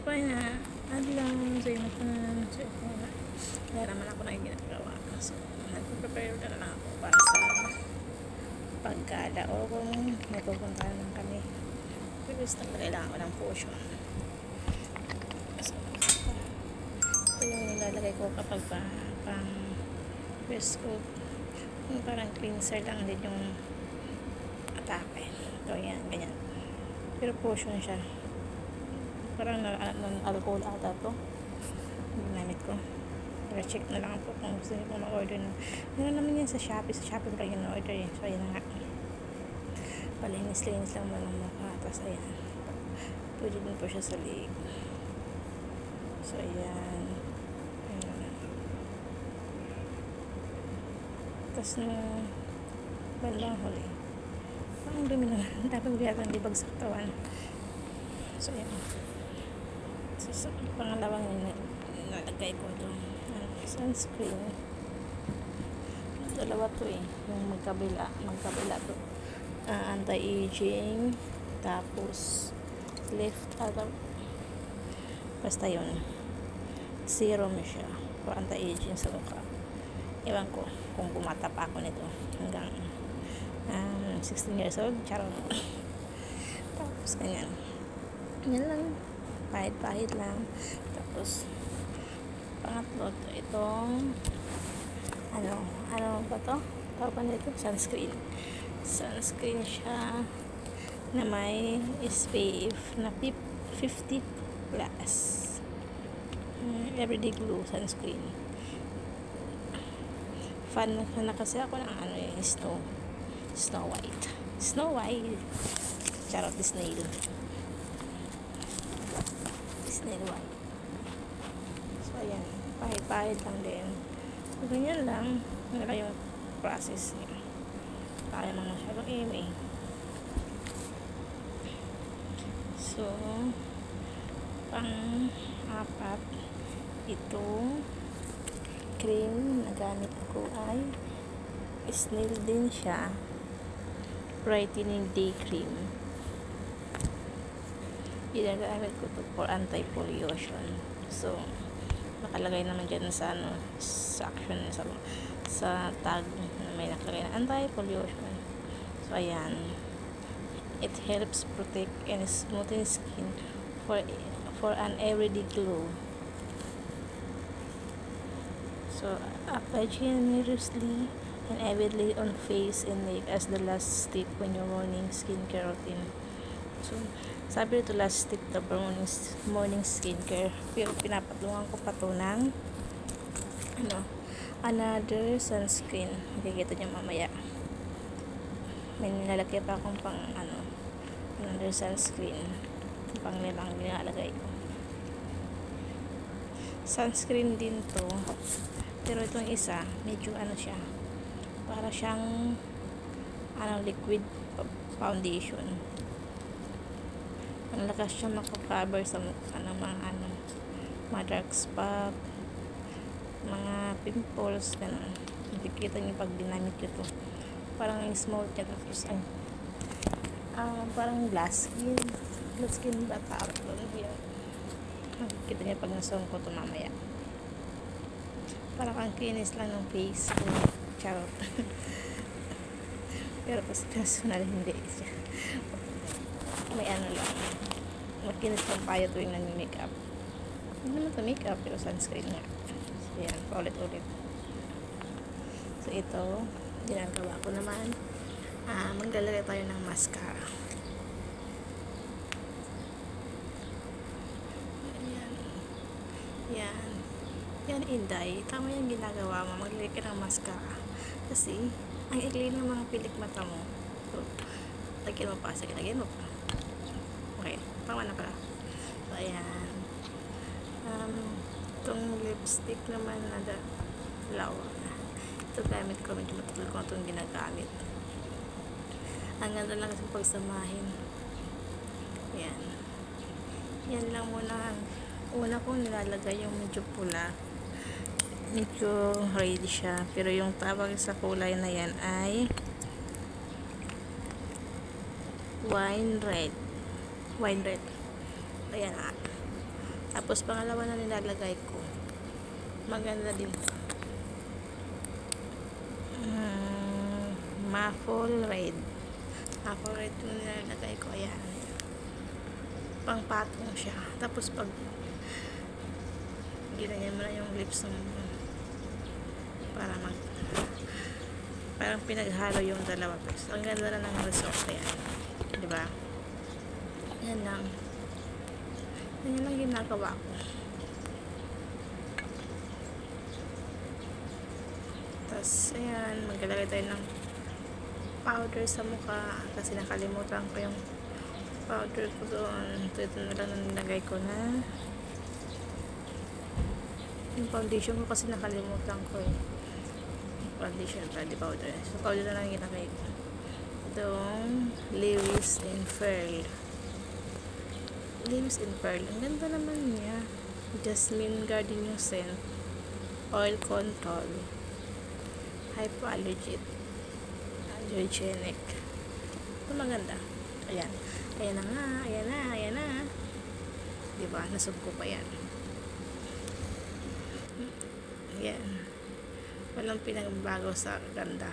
Kapay na adlaw sa inyo pa na sa wala. Kaya naman ako na yung ginagawa. So, nagpo-prepare na lang ako para sa pagkala o kung may pupuntahan lang kami. Pero gusto na kailangan ko ng potion. So, ito yung nilalagay ko kapag pang first coat. Yung parang cleanser lang din yung atake. So, yan, ganyan. Pero potion siya. Parang alcohol ata to. Ginamit ko. Pero check na lang po kung gusto niyo po ma-order na. Meron naman yan sa Shopee. Sa Shopee ko lang yun na-order yun. So, ayan na nga. Palinis-linis lang mo ng mukha. Tapos, ayan. Pwede din po siya sa leg. So, ayan. Ayan. Tapos, nung bandang huli. Parang dumi naman. Dapat biyatang di bagsak tawan. So, ayan. So, pangalawang nalagay ko ito. Sunscreen. Dalawa to eh. Yung magkabila to. Anti-aging. Tapos, basta yun. Serum siya. For anti-aging sa mukha. Ewan ko kung bumata pa ako nito. Hanggang 16 years old. Charot. Tapos, ganyan. Yan lang. Pahit-pahit lang. Tapos, pangatlo, itong ano ba to? Tawag pa nito? Sunscreen. Sunscreen siya na may SPF na 50 plus. Everyday Glow sunscreen. Fan na kasi ako ng Snow White. Charot, Disney White. So, ayan. Pahit-pahit lang din. So, ganyan lang. Wala yung process niya. Kaya naman masyadong eme. So, pang-apat, ito cream na gamit ko ay snail din siya. Brightening Day Cream. Ginagamit ko to for anti-pollution. So, nakalagay naman dyan sa action sa tag na may nakalagay na anti-pollution. So, ayan. It helps protect and smoothen skin for an everyday glow. So, apply generously and avidly on face and neck as the last step on your morning skincare routine. So, sabi ito last step the morning skincare. Pero pinapatulungan ko pa ito ng another sunscreen. Makikita nyo mamaya. May nilalagay pa akong pang another sunscreen. Pang nilang nilalagay ko. Sunscreen din to. Pero itong isa, medyo siya. Para siyang liquid foundation. Ang lakas siya makakover sa mga dark spot, mga pimples, gano'n. Nakikita niyo pag ginamit ko ito. Parang yung small niya, tapos parang glass skin ba tawag doon? Nakikita niyo pag nasong ko ito mamaya. Parang ang kinis lang ng face ko. Charot. Pero personal hindi siya. May lang. Makinis lang tayo tuwing nag-makeup. Hindi naman ito makeup, pero sunscreen nga. So, yan. Paulit-ulit. So, ito. Ginagawa ko naman. Maglalagay tayo ng mascara. Ayan. Yan. Yan, Inday. Tama yung ginagawa mo. Maglalagay ka ng mascara. Kasi, ang ikli ng mga pilik mata mo. So, lagyan mo pa. Sige, lagyan mo pa. Okay, tama na pala. So, ayan. Itong lipstick naman na lawa. Ito gamit ko. Medyo matagal ko itong ginagamit. Ang ganda lang kasi pagsamahin. Ayan. Yan lang muna. Una kong nilalagay yung medyo pula. Medyo red siya. Pero yung tawag sa kulay na yan ay wine red. Ayan Tapos pangalawa na nilalagay ko, maganda din to. Maple red. Maple red yung nilalagay ko. Ayan. Pang patong siya. Tapos pag ginanyan mo na yung lips mo para parang pinaghalo yung dalawa. Pero ang ganda na ng result. Ayan. Diba? Yan lang. Yan lang ginagawa ko. Tapos, ayan, maglalagay tayo ng powder sa mukha kasi nakalimutan ko yung powder ko doon. Ito na lang nilagay ko na yung foundation ko kasi nakalimutan ko eh. Foundation, pwede powder. So, powder na lang ginagay ko. Itong Lewis and Pearl. Lewis and Pearl. Ang ganda naman niya. Jasmine Gardenia scent. Oil control. Hypoallergenic. Allergenic. Ito maganda. Ayan. Ayan na nga. Ayan na. Ayan na. Diba? Nasub ko pa yan. Ayan. Walang pinagbago sa ganda.